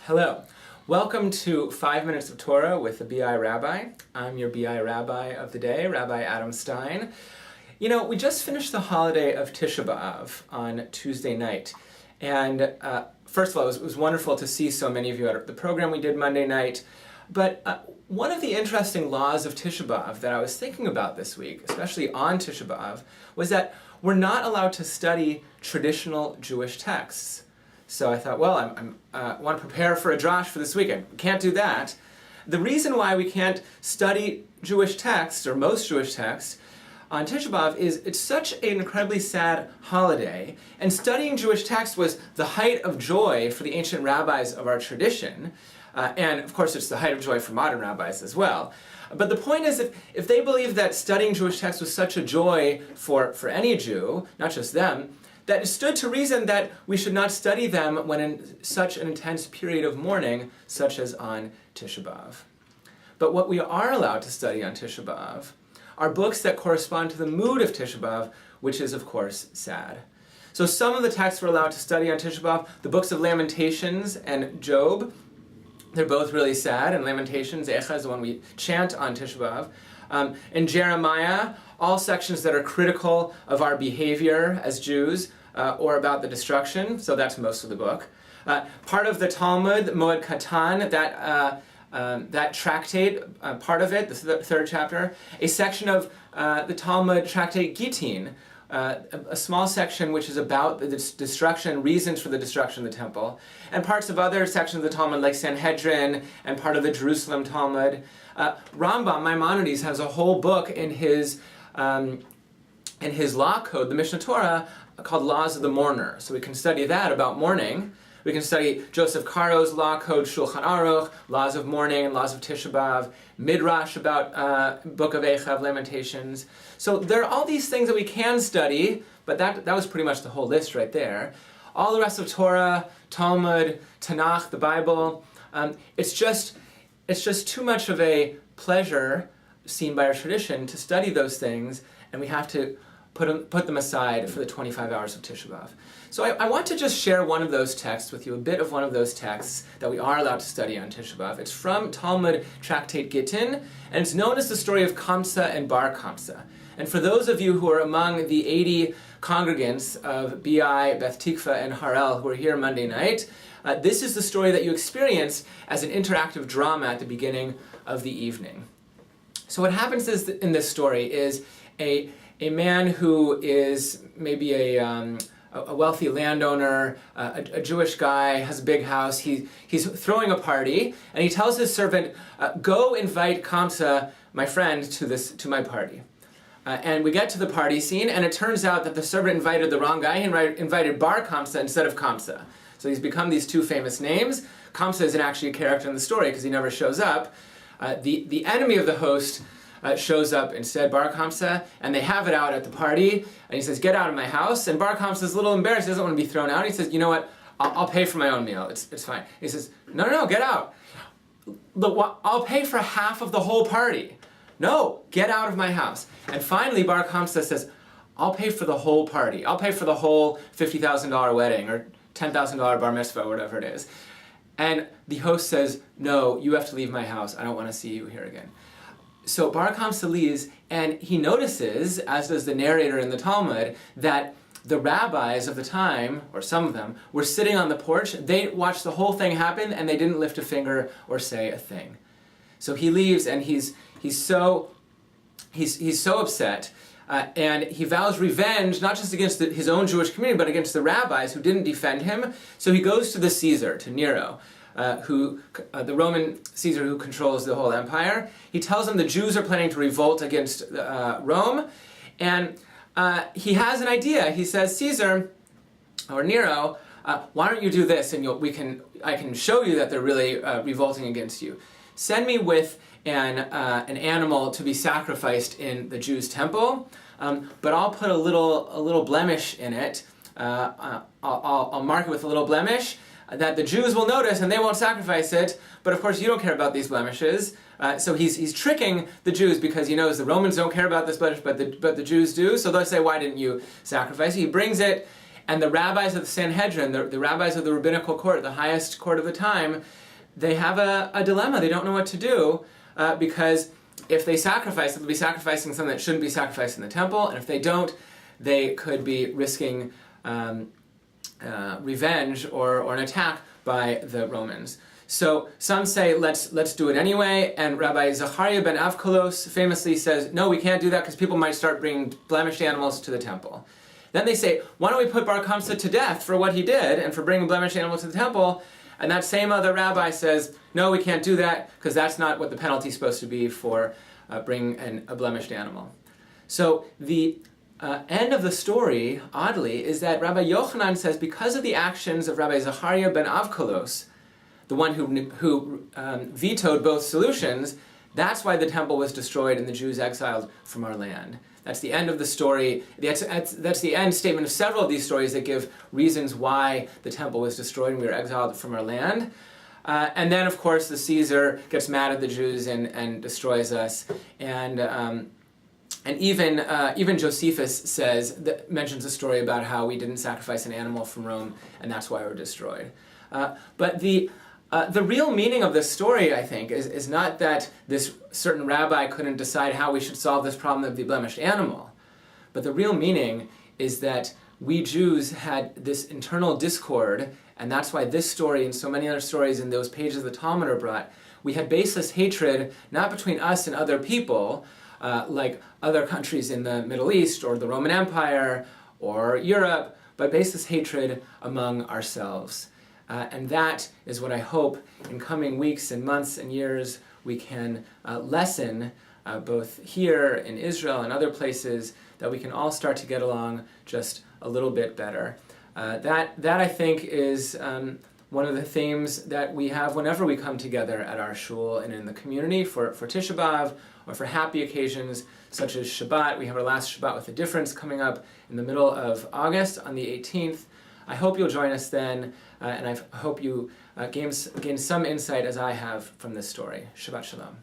Hello. Welcome to 5 Minutes of Torah with the BI Rabbi. I'm your BI Rabbi of the day, Rabbi Adam Stein. You know, we just finished the holiday of Tisha B'Av on Tuesday night. And first of all, it was wonderful to see so many of you at the program we did Monday night. But one of the interesting laws of Tisha B'Av that I was thinking about this week, especially on Tisha B'Av, was that we're not allowed to study traditional Jewish texts. So I thought, well, I want to prepare for a drash for this weekend. We can't do that. The reason why we can't study Jewish texts, or most Jewish texts, on Tisha B'Av is it's such an incredibly sad holiday, and studying Jewish texts was the height of joy for the ancient rabbis of our tradition, and of course it's the height of joy for modern rabbis as well. But the point is, if they believe that studying Jewish texts was such a joy for any Jew, not just them, that it stood to reason that we should not study them when in such an intense period of mourning, such as on Tisha B'Av. But what we are allowed to study on Tisha B'Av are books that correspond to the mood of Tisha B'Av, which is, of course, sad. So some of the texts we're allowed to study on Tisha B'Av, the books of Lamentations and Job, they're both really sad, and Lamentations, Echa, is the one we chant on Tisha B'Av. In Jeremiah, all sections that are critical of our behavior as Jews, or about the destruction, so that's most of the book. Part of the Talmud, Moed Katan, that tractate, part of it, the third chapter, a section of the Talmud tractate Gittin, a small section which is about the destruction, reasons for the destruction of the temple, and parts of other sections of the Talmud like Sanhedrin and part of the Jerusalem Talmud. Rambam, Maimonides, has a whole book in his law code, the Mishnah Torah, called Laws of the Mourner. So we can study that about mourning. We can study Joseph Caro's law code, Shulchan Aruch, Laws of Mourning, Laws of Tisha B'Av, Midrash about Book of Echa, Lamentations. So there are all these things that we can study, but that was pretty much the whole list right there. All the rest of Torah, Talmud, Tanakh, the Bible, it's just too much of a pleasure seen by our tradition to study those things, and we have to put them aside for the 25 hours of Tisha B'Av. So I want to just share one of those texts with you, a bit of one of those texts that we are allowed to study on Tisha B'Av. It's from Talmud Tractate Gittin, and it's known as the story of Kamsa and Bar Kamsa. And for those of you who are among the 80 congregants of BI, Beth Tikva, and Harel who are here Monday night, this is the story that you experience as an interactive drama at the beginning of the evening. So what happens in this story is a man who is maybe a wealthy landowner, a Jewish guy, has a big house. He's throwing a party, and he tells his servant, "Go invite Kamsa, my friend, to my party." And we get to the party scene, and it turns out that the servant invited the wrong guy. He invited Bar Kamsa instead of Kamsa. So he's become these two famous names. Kamsa isn't actually a character in the story because he never shows up. The enemy of the host shows up instead, Bar Kamsa, and they have it out at the party, and he says, "Get out of my house." And Bar Kamsa is a little embarrassed, he doesn't want to be thrown out. He says, "You know what, I'll pay for my own meal, it's fine." He says, No, get out. Look, I'll pay for half of the whole party. No, get out of my house. And finally, Bar Kamsa says, "I'll pay for the whole party. I'll pay for the whole $50,000 wedding, or $10,000 bar mitzvah, whatever it is." And the host says, "No, you have to leave my house. I don't want to see you here again." So Bar Kamsa leaves, and he notices, as does the narrator in the Talmud, that the rabbis of the time, or some of them, were sitting on the porch. They watched the whole thing happen, and they didn't lift a finger or say a thing. So he leaves, and he's so upset, and he vows revenge, not just against his own Jewish community, but against the rabbis who didn't defend him. So he goes to the Caesar, to Nero, the Roman Caesar who controls the whole empire. He tells him the Jews are planning to revolt against Rome, and he has an idea. He says, "Caesar, or Nero, why don't you do this, and I can show you that they're really revolting against you. Send me with an animal to be sacrificed in the Jews' temple, but I'll put a little blemish in it. I'll mark it with a little blemish that the Jews will notice, and they won't sacrifice it. But of course, you don't care about these blemishes." So he's tricking the Jews because he knows the Romans don't care about this blemish, but the Jews do. So they'll say, "Why didn't you sacrifice it?" He brings it, And the rabbis of the Sanhedrin, the rabbis of the rabbinical court, the highest court of the time, they have a dilemma. They don't know what to do because if they sacrifice, they'll be sacrificing something that shouldn't be sacrificed in the temple, and if they don't, they could be risking revenge or an attack by the Romans. So some say, let's do it anyway, and Rabbi Zachariah ben Avkolos famously says, no, we can't do that because people might start bringing blemished animals to the temple. Then they say, why don't we put Bar Kamsa to death for what he did and for bringing blemished animals to the temple? And that same other rabbi says, no, we can't do that because that's not what the penalty is supposed to be for bringing a blemished animal. So the end of the story, oddly, is that Rabbi Yochanan says because of the actions of Rabbi Zachariah ben Avkolos, the one who vetoed both solutions, that's why the temple was destroyed and the Jews exiled from our land. That's the end of the story. That's the end statement of several of these stories that give reasons why the temple was destroyed and we were exiled from our land. And then, of course, the Caesar gets mad at the Jews and destroys us. And even Josephus mentions a story about how we didn't sacrifice an animal from Rome, and that's why we're destroyed. But the real meaning of this story, I think, is not that this certain rabbi couldn't decide how we should solve this problem of the blemished animal. But the real meaning is that we Jews had this internal discord, and that's why this story and so many other stories in those pages of the Talmud are brought. We had baseless hatred, not between us and other people, like other countries in the Middle East or the Roman Empire or Europe, but baseless hatred among ourselves. And that is what I hope in coming weeks and months and years we can lessen both here in Israel and other places, that we can all start to get along just a little bit better. That I think is one of the themes that we have whenever we come together at our shul and in the community for Tisha B'Av or for happy occasions such as Shabbat. We have our last Shabbat with a difference coming up in the middle of August on the 18th. I hope you'll join us then, and I hope you gain some insight as I have from this story. Shabbat Shalom.